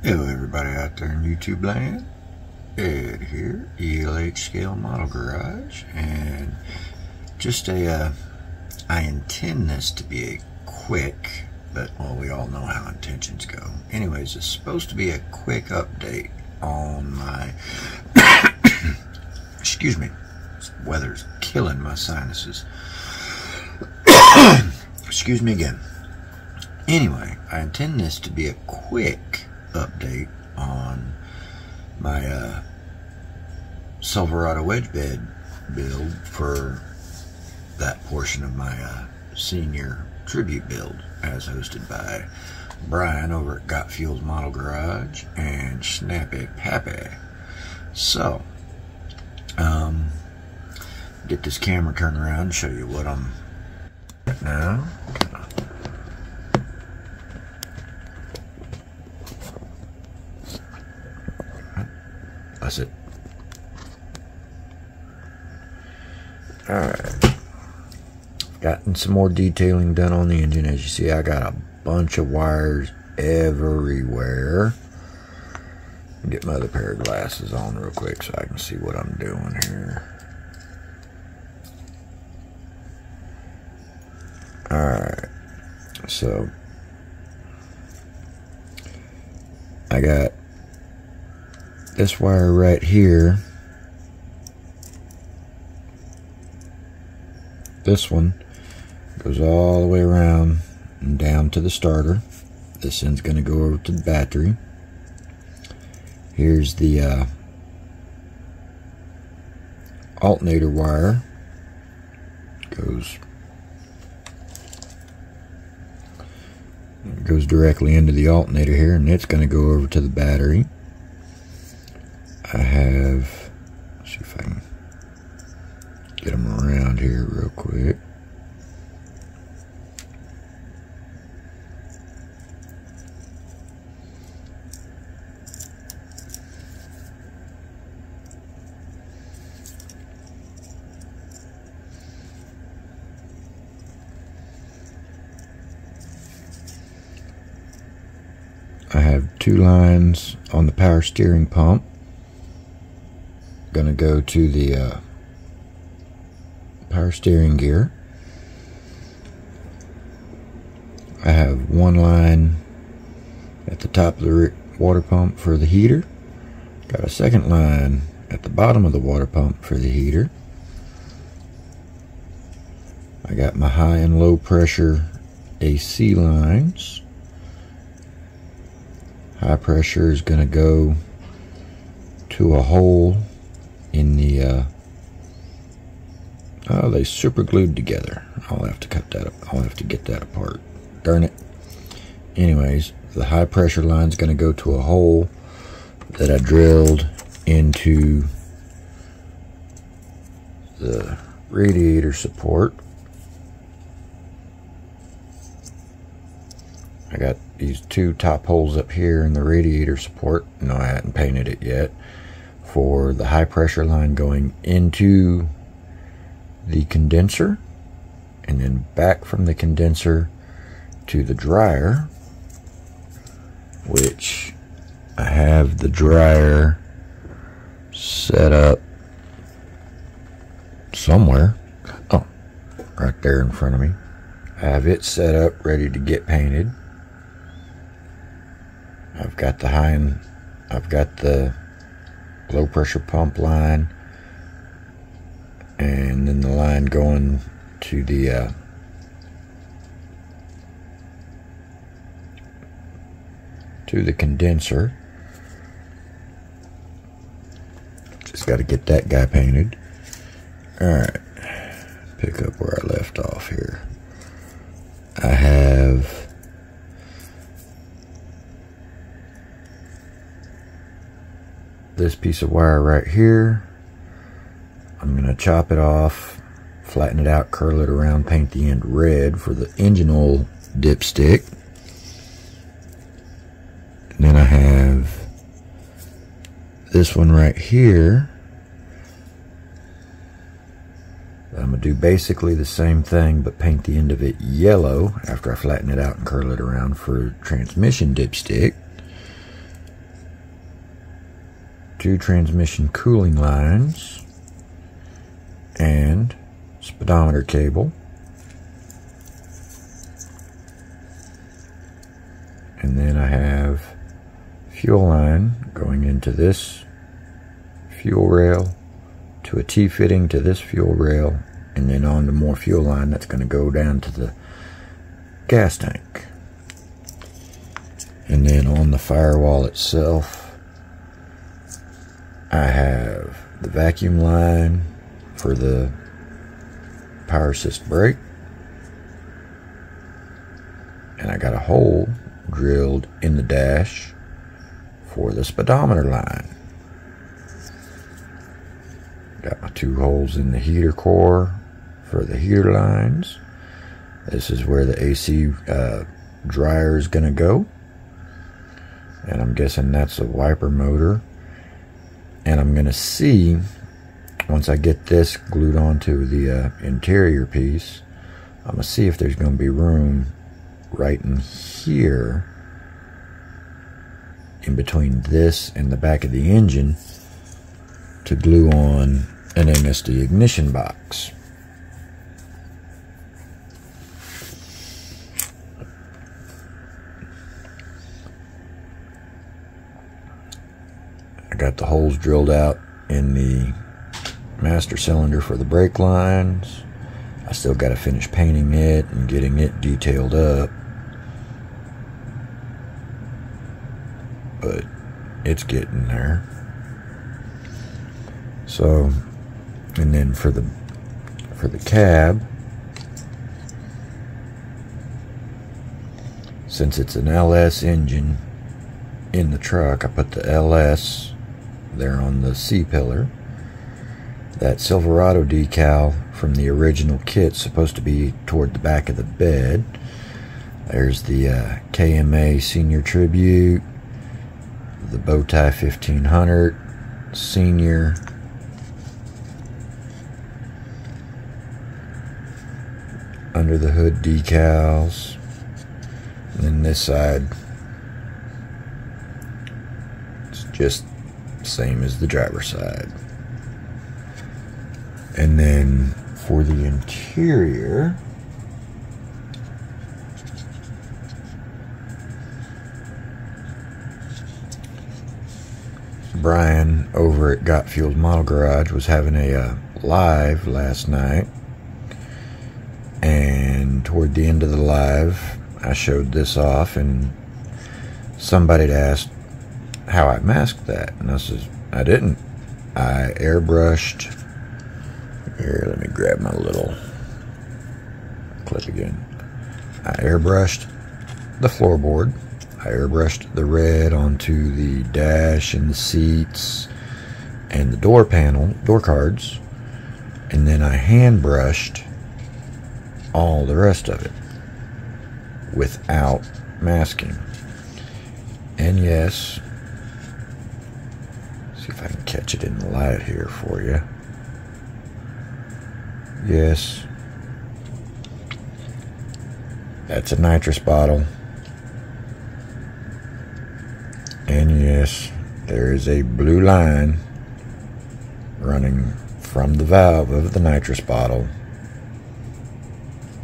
Hello everybody out there in YouTube land. Ed here, ELH Scale Model Garage, and just I intend this to be a quick, but well, we all know how intentions go. Anyways, it's supposed to be a quick update on my excuse me, this weather's killing my sinuses. Excuse me again. Anyway, I intend this to be a quick update on my Silverado wedge bed build for that portion of my senior tribute build, as hosted by Brian over at Got Fuels Model Garage and Snappy Pappy. So, get this camera turned around and show you what I'm at now. That's it. Alright. Gotten some more detailing done on the engine. As you see, I got a bunch of wires everywhere. Get my other pair of glasses on real quick so I can see what I'm doing here. Alright. So, I got this wire right here. This one goes all the way around and down to the starter. This end's going to go over to the battery. Here's the alternator wire. Goes directly into the alternator here, and it's going to go over to the battery. I have, let's see if I can get them around here real quick. I have two lines on the power steering pump. Going to go to the power steering gear. I have one line at the top of the water pump for the heater. Got a second line at the bottom of the water pump for the heater. I got my high and low pressure AC lines. High pressure is going to go to a hole in the oh, they super glued together. I'll have to cut that up. I'll have to get that apart. Darn it. Anyways, the high pressure line is going to go to a hole that I drilled into the radiator support. I got these two top holes up here in the radiator support. No, I hadn't painted it yet. For the high pressure line going into the condenser, and then back from the condenser to the dryer, which I have the dryer set up somewhere. Oh, right there in front of me. I have it set up ready to get painted. I've got the high and I've got the low pressure pump line, and then the line going to the condenser. Just got to get that guy painted. Alright, pick up where I left off here. I have this piece of wire right here. I'm going to chop it off, flatten it out, curl it around, paint the end red for the engine oil dipstick. And then I have this one right here. I'm going to do basically the same thing, but paint the end of it yellow after I flatten it out and curl it around for transmission dipstick. 2 transmission cooling lines, and speedometer cable. And then I have fuel line going into this fuel rail, to a T-fitting to this fuel rail, and then on to more fuel line that's going to go down to the gas tank. And then on the firewall itself, I have the vacuum line for the power assist brake, and I got a hole drilled in the dash for the speedometer line. Got my 2 holes in the heater core for the heater lines. This is where the AC dryer is going to go, and I'm guessing that's a wiper motor. And I'm going to see, once I get this glued onto the interior piece, I'm going to see if there's going to be room right in here, in between this and the back of the engine, to glue on an MSD ignition box. I got the holes drilled out in the master cylinder for the brake lines. I still got to finish painting it and getting it detailed up, but it's getting there. So, and then for the cab, since it's an LS engine in the truck, I put the LS there on the C-pillar. That Silverado decal from the original kit's supposed to be toward the back of the bed. There's the KMA Senior Tribute, the Bowtie 1500 Senior, under the hood decals, and then this side, it's just the same as the driver's side. And then for the interior, Brian over at Got Fuel's Model Garage was having a live last night, and toward the end of the live I showed this off, and somebody had asked how I masked that, and I says I didn't. I airbrushed. Here, let me grab my little clip again. I airbrushed the floorboard. I airbrushed the red onto the dash and the seats and the door panel, door cards, and then I hand brushed all the rest of it without masking. And yes, see if I can catch it in the light here for you. Yes, that's a nitrous bottle. And yes, there is a blue line running from the valve of the nitrous bottle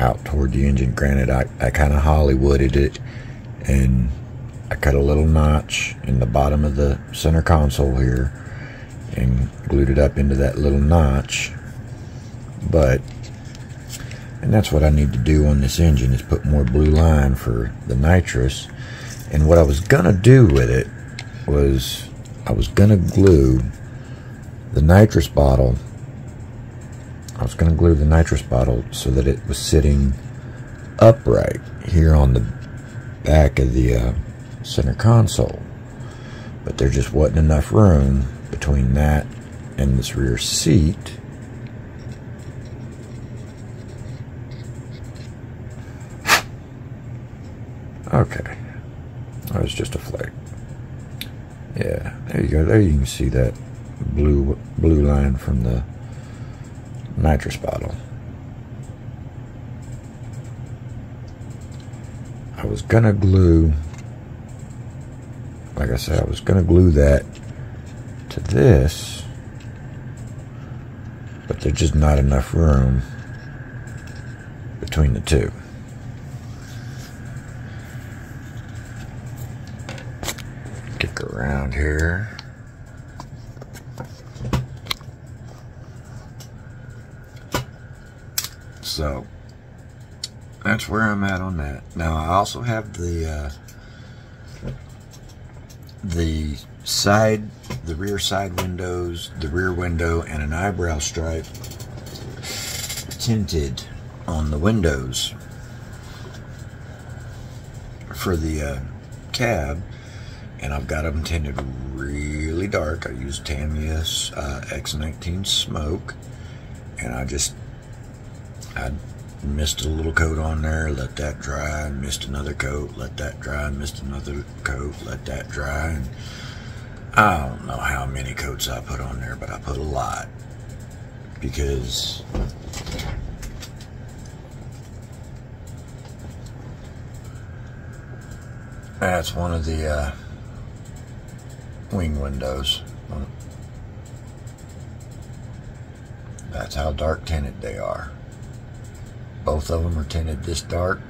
out toward the engine. Granted, I kind of Hollywooded it, and I cut a little notch in the bottom of the center console here and glued it up into that little notch. But, and that's what I need to do on this engine, is put more blue line for the nitrous. And what I was gonna do with it was I was gonna glue the nitrous bottle. I was gonna glue the nitrous bottle so that it was sitting upright here on the back of the center console, but there just wasn't enough room between that and this rear seat. Okay, that was just a flake. Yeah, there you go. There you can see that blue line from the nitrous bottle. I was gonna glue, like I said, I was gonna glue that to to this, but there's just not enough room between the two. Kick around here. So that's where I'm at on that. Now I also have the rear side windows, the rear window, and an eyebrow stripe tinted on the windows for the cab, and I've got them tinted really dark. I use Tamiya X19 Smoke, and I missed a little coat on there, let that dry, missed another coat, let that dry, missed another coat, let that dry, and I don't know how many coats I put on there, but I put a lot, because that's one of the wing windows. That's how dark tinted they are. Both of them are tinted this dark.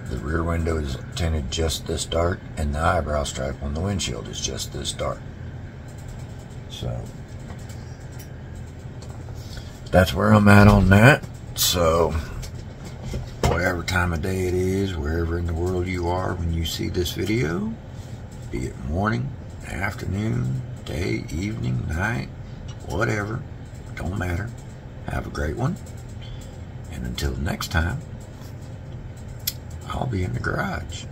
The rear window is tinted just this dark, and the eyebrow stripe on the windshield is just this dark. So that's where I'm at on that. So whatever time of day it is, wherever in the world you are when you see this video, be it morning, afternoon, day, evening, night, whatever, don't matter. Have a great one. And until next time, I'll be in the garage.